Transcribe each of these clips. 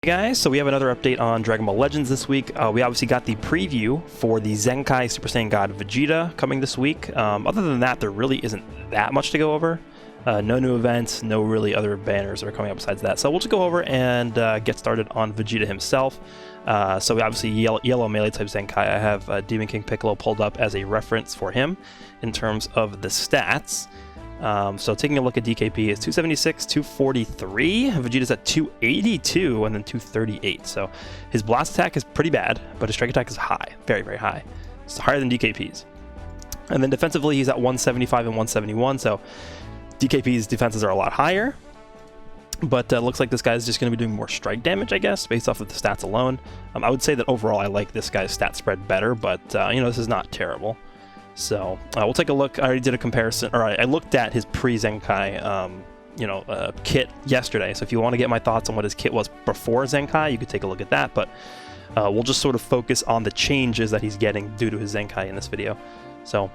Hey guys, so we have another update on Dragon Ball Legends this week. We obviously got the preview for the ZENKAI Super Saiyan God Vegeta coming this week. Other than that, there really isn't that much to go over. No new events, no really other banners that are coming up besides that. So we'll just go over and get started on Vegeta himself. So we obviously yellow melee type ZENKAI. I have Demon King Piccolo pulled up as a reference for him in terms of the stats. So taking a look at DKP is 276, 243, Vegeta's at 282, and then 238. So his blast attack is pretty bad, but his strike attack is high, very, very high. It's higher than DKP's. And then defensively, he's at 175 and 171, so DKP's defenses are a lot higher. But looks like this guy's just going to be doing more strike damage, I guess, based off of the stats alone. I would say that overall I like this guy's stat spread better, but, you know, this is not terrible. So we'll take a look. I already did a comparison, or I looked at his pre-ZENKAI, kit yesterday. So if you want to get my thoughts on what his kit was before ZENKAI, you could take a look at that. But we'll just sort of focus on the changes that he's getting due to his ZENKAI in this video. So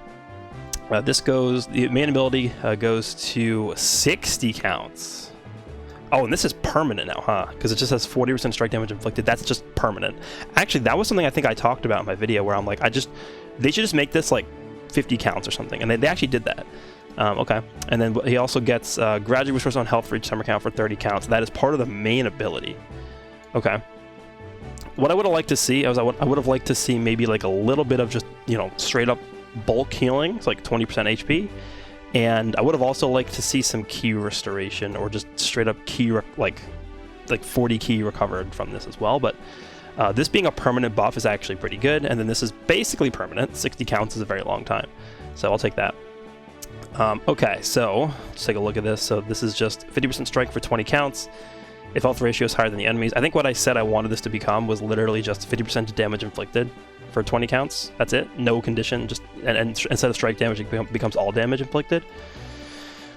the main ability goes to 60 counts. Oh, and this is permanent now, huh? Because it just has 40% strike damage inflicted. That's just permanent. Actually, that was something I think I talked about in my video where I'm like, they should just make this like 50 counts or something, and they actually did that. Okay, and then he also gets gradually restores on health for each timer count for 30 counts. That is part of the main ability. Okay, what I would have liked to see, I would have liked to see maybe like a little bit of just, you know, straight up bulk healing. It's like 20% HP, and I would have also liked to see some ki restoration or just straight up ki like 40 ki recovered from this as well. But this being a permanent buff is actually pretty good, and then this is basically permanent. 60 counts is a very long time, so I'll take that. Okay, so let's take a look at this. So this is just 50% strike for 20 counts. If health ratio is higher than the enemies, I think what I said I wanted this to become was literally just 50% damage inflicted for 20 counts. That's it, no condition, just and instead of strike damage, it becomes all damage inflicted.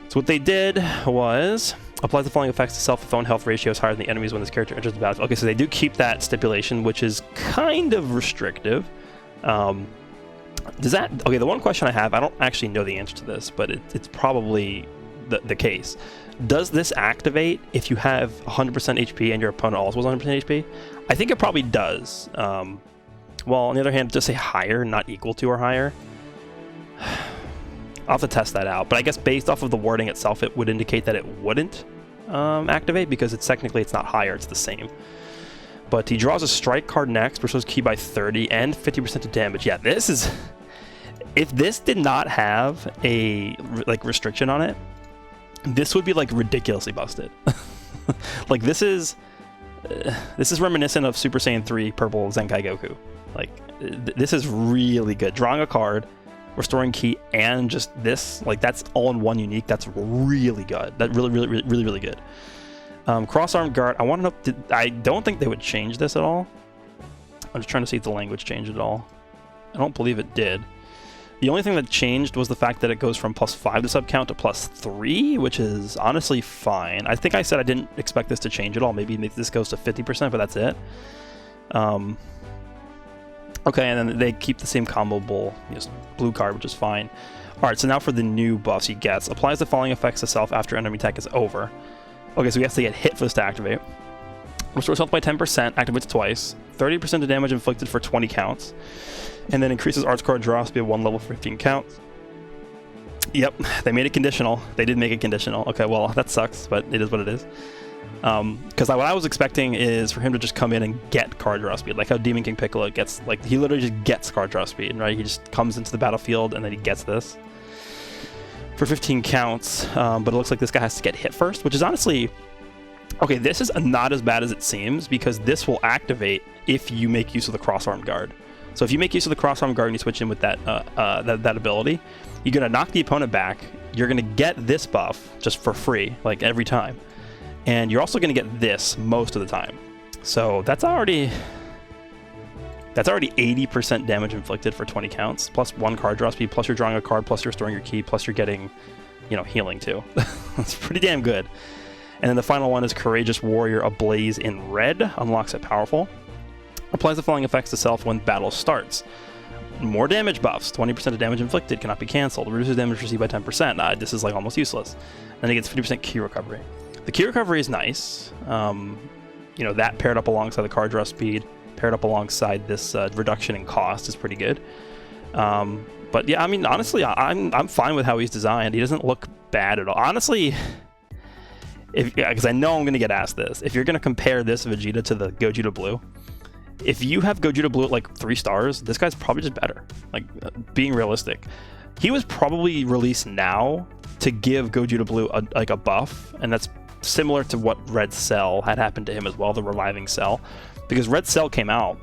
So what they did was applies the following effects to self if own health ratio is higher than the enemies when this character enters the battlefield. Okay, so they do keep that stipulation, which is kind of restrictive. Okay, the one question I have, I don't actually know the answer to this, but it's probably the case. Does this activate if you have 100% HP and your opponent also has 100% HP? I think it probably does. Well, on the other hand, just say higher, not equal to or higher. I'll have to test that out, but I guess based off of the wording itself, it would indicate that it wouldn't activate because it's not higher, it's the same. But he draws a strike card next, restores ki by 30 and 50% of damage. Yeah, this is... If this did not have a restriction on it, this would be like ridiculously busted. Like this is reminiscent of Super Saiyan 3 Purple ZENKAI Goku. Like this is really good. Drawing a card, restoring ki, and just this, like that's all in one unique. That's really good. That really good. Cross-armed guard. I want to know. I don't think they would change this at all. I'm just trying to see if the language changed at all. I don't believe it did. The only thing that changed was the fact that it goes from +5 to sub count to +3, which is honestly fine. I think I said I didn't expect this to change at all. Maybe this goes to 50%, but that's it. Okay, and then they keep the same combo bull, just blue card, which is fine. Alright, so now for the new buffs he gets. Applies the following effects to self after enemy attack is over. Okay, so he has to get hit for this to activate. Restores health by 10%, activates twice. 30% of damage inflicted for 20 counts. And then increases arts card draw speed 1 level for 15 counts. Yep, they made it conditional. They did make it conditional. Okay, well, that sucks, but it is what it is. Because what I was expecting is for him to just come in and get card draw speed, like how Demon King Piccolo gets, like he literally just gets card draw speed, right? He just comes into the battlefield and then he gets this for 15 counts. But it looks like this guy has to get hit first, which is honestly, okay, this is not as bad as it seems because this will activate if you make use of the cross-armed guard. So if you make use of the cross-armed guard and you switch in with that ability, you're gonna knock the opponent back. You're gonna get this buff just for free, like every time. And you're also going to get this most of the time. So that's already 80% damage inflicted for 20 counts, plus 1 card draw speed, plus you're drawing a card, plus you're restoring your ki, plus you're getting, you know, healing too. That's pretty damn good. And then the final one is Courageous Warrior Ablaze in red, unlocks it powerful. Applies the following effects to self when battle starts. More damage buffs, 20% of damage inflicted cannot be cancelled, reduces damage received by 10%. This is like almost useless. Then he gets 50% ki recovery. The ki recovery is nice. you know, that paired up alongside the card draw speed, paired up alongside this reduction in cost is pretty good. But yeah, I mean, honestly, I'm fine with how he's designed. He doesn't look bad at all. Honestly, because I know I'm going to get asked this, if you're going to compare this Vegeta to the Gogeta Blue, if you have Gogeta Blue at like 3 stars, this guy's probably just better. Like, being realistic, he was probably released now to give Gogeta Blue like a buff, and that's similar to what Red Cell had happened to him as well, the reviving Cell, because Red Cell came out.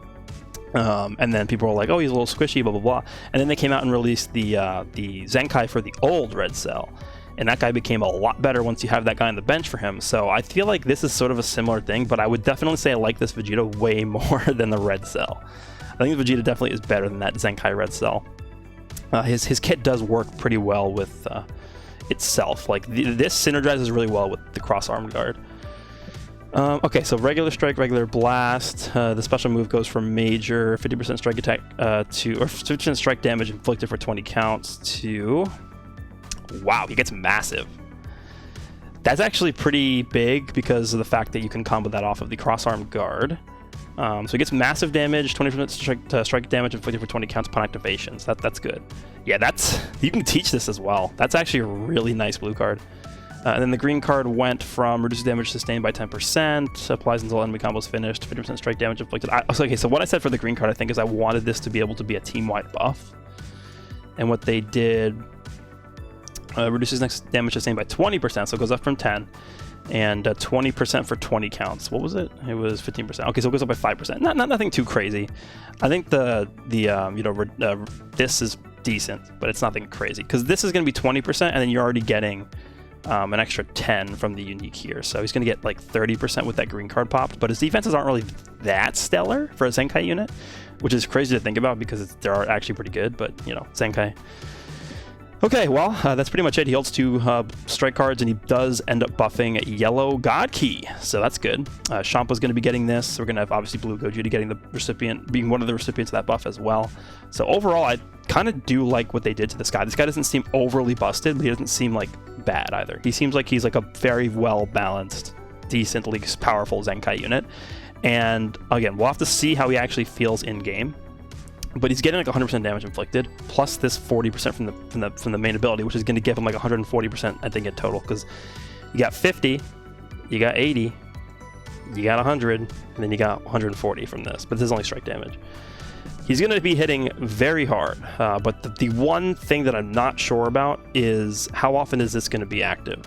And then people were like, oh, he's a little squishy, blah, blah, blah. And then they came out and released the ZENKAI for the old Red Cell. And that guy became a lot better once you have that guy on the bench for him. So I feel like this is sort of a similar thing, but I would definitely say I like this Vegeta way more than the Red Cell. I think Vegeta definitely is better than that ZENKAI Red Cell. His kit does work pretty well with itself. Like, this synergizes really well with the cross-armed guard. Okay, so regular strike, regular blast. The special move goes from major 50% strike attack to, or 50% strike damage inflicted for 20 counts to, wow, he gets massive. That's actually pretty big because of the fact that you can combo that off of the cross-armed guard. So he gets massive damage, 20% strike damage inflicted for 20 counts upon activation. So that's good. Yeah, you can teach this as well. That's actually a really nice blue card. And then the green card went from reduces damage sustained by 10%, applies until enemy combo is finished, 50% strike damage inflicted. Okay, so what I said for the green card, I think, is I wanted this to be able to be a team-wide buff. And what they did, reduces next damage sustained by 20%, so it goes up from 10, and 20% for 20 counts. What was it? It was 15%. Okay, so it goes up by 5%. Nothing too crazy. I think this is decent, but it's nothing crazy, because this is going to be 20%, and then you're already getting an extra 10 from the unique here. So he's going to get like 30% with that green card popped, but his defenses aren't really that stellar for a ZENKAI unit, which is crazy to think about because they are actually pretty good, but, you know, ZENKAI. Okay, well, that's pretty much it. He holds 2 strike cards, and he does end up buffing Yellow God Key, so that's good. Champa's going to be getting this. We're going to have, obviously, Blue Gogeta getting the recipient, being one of the recipients of that buff as well. So overall, I kind of do like what they did to this guy. This guy doesn't seem overly busted, but he doesn't seem like bad either. He seems like he's like a very well-balanced, decently powerful ZENKAI unit. And again, we'll have to see how he actually feels in-game. But he's getting like 100% damage inflicted, plus this 40% from the main ability, which is going to give him like 140%, I think, in total. Because you got 50, you got 80, you got 100, and then you got 140 from this. But this is only strike damage. He's going to be hitting very hard. But the one thing that I'm not sure about is how often is this going to be active?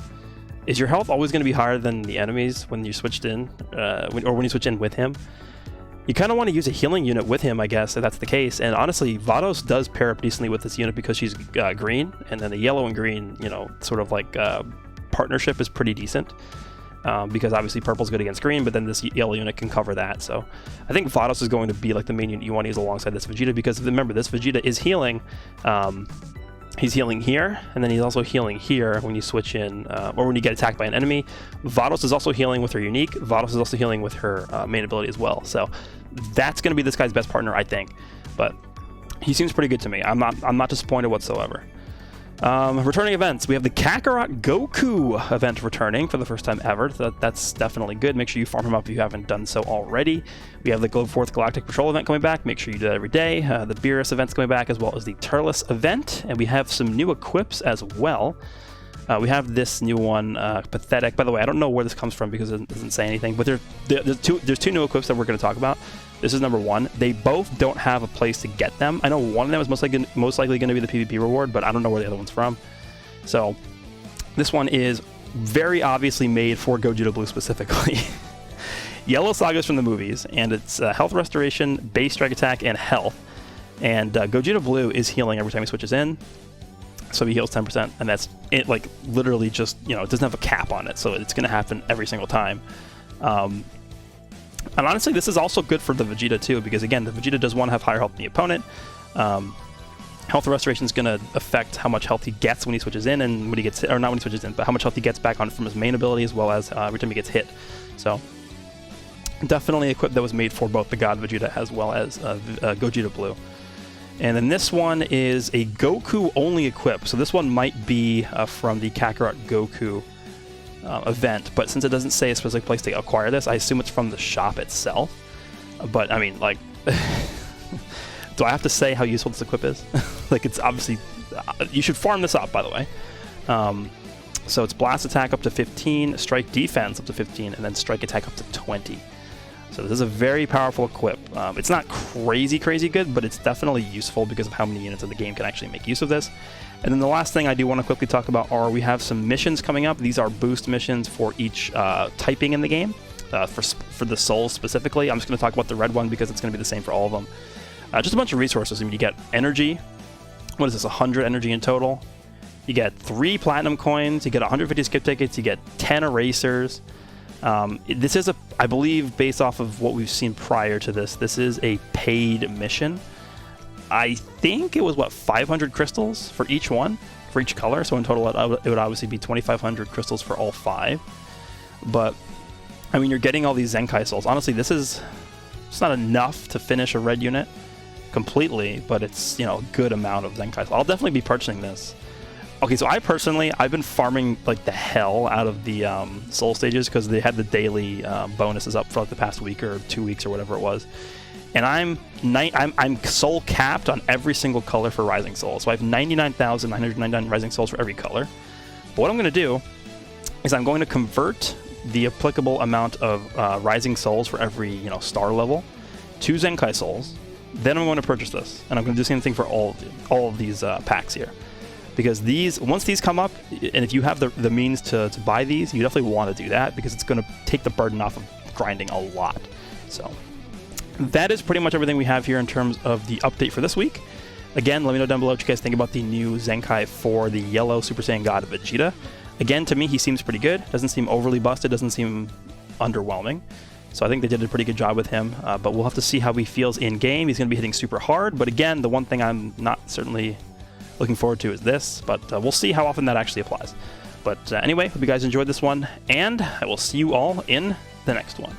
Is your health always going to be higher than the enemies when you switched in, or when you switch in with him? You kind of want to use a healing unit with him, I guess, if that's the case. And honestly, Vados does pair up decently with this unit because she's green, and then the yellow and green, you know, sort of like partnership is pretty decent. Because obviously purple's good against green, but then this yellow unit can cover that. So I think Vados is going to be like the main unit you want to use alongside this Vegeta, because remember, this Vegeta is healing. He's healing here, and then he's also healing here when you switch in, or when you get attacked by an enemy. Vados is also healing with her unique. Vados is also healing with her main ability as well. So that's going to be this guy's best partner, I think. But he seems pretty good to me. I'm not disappointed whatsoever. Returning events, we have the Kakarot Goku event returning for the first time ever. That's definitely good. Make sure you farm him up if you haven't done so already. We have the 4th Galactic Patrol event coming back. Make sure you do that every day. The Beerus event's coming back, as well as the Turles event, and we have some new equips as well. We have this new one, Pathetic. By the way, I don't know where this comes from because it doesn't say anything, but there's two new equips that we're going to talk about. This is number 1. They both don't have a place to get them. I know one of them is most likely going to be the PvP reward, but I don't know where the other one's from. So this one is very obviously made for Gogeta Blue specifically. Yellow Saga's from the movies, and it's health restoration, base strike attack, and health. And Gogeta Blue is healing every time he switches in. So he heals 10%, and that's it. Like literally, just, you know, it doesn't have a cap on it, so it's going to happen every single time. And honestly, this is also good for the Vegeta too, because again, the Vegeta does want to have higher health than the opponent. Health restoration is going to affect how much health he gets when he switches in, and when he gets hit, or not when he switches in, but how much health he gets back on from his main ability, as well as every time he gets hit. So definitely an equip that was made for both the God Vegeta as well as Gogeta Blue. And then this one is a Goku only equip, so this one might be from the Kakarot Goku event, but since it doesn't say a specific place to acquire this, I assume it's from the shop itself. But I mean, like, do I have to say how useful this equip is? Like, it's obviously, you should farm this up, by the way. So it's blast attack up to 15, strike defense up to 15, and then strike attack up to 20. So this is a very powerful equip. It's not crazy good, but it's definitely useful because of how many units of the game can actually make use of this. And then the last thing I do want to quickly talk about are we have some missions coming up. These are boost missions for each typing in the game, for the souls specifically. I'm just going to talk about the red one because it's going to be the same for all of them. Just a bunch of resources. I mean, you get energy. What is this, 100 energy in total? You get 3 platinum coins, you get 150 skip tickets, you get 10 erasers. This is I believe, based off of what we've seen prior to this, this is a paid mission. I think it was, what, 500 crystals for each one, for each color. So in total, it would obviously be 2,500 crystals for all 5. But, I mean, you're getting all these Zenkai souls. Honestly, it's not enough to finish a red unit completely, but it's, you know, a good amount of Zenkai souls. I'll definitely be purchasing this. Okay, so I've been farming like the hell out of the soul stages because they had the daily bonuses up for like the past week or 2 weeks or whatever it was, and I'm soul capped on every single color for Rising Souls. So I have 99,999 Rising Souls for every color. But what I'm going to do is I'm going to convert the applicable amount of Rising Souls for every, you know, star level to Zenkai Souls. Then I'm going to purchase this, and I'm going to do the same thing for all of these packs here. Because once these come up, and if you have the means to buy these, you definitely want to do that because it's going to take the burden off of grinding a lot. So that is pretty much everything we have here in terms of the update for this week. Again, let me know down below what you guys think about the new Zenkai for the yellow Super Saiyan God Vegeta. Again, to me, he seems pretty good. Doesn't seem overly busted, doesn't seem underwhelming. So I think they did a pretty good job with him, but we'll have to see how he feels in-game. He's going to be hitting super hard, but again, the one thing I'm not certainly looking forward to is this, but we'll see how often that actually applies. But anyway, hope you guys enjoyed this one, and I will see you all in the next one.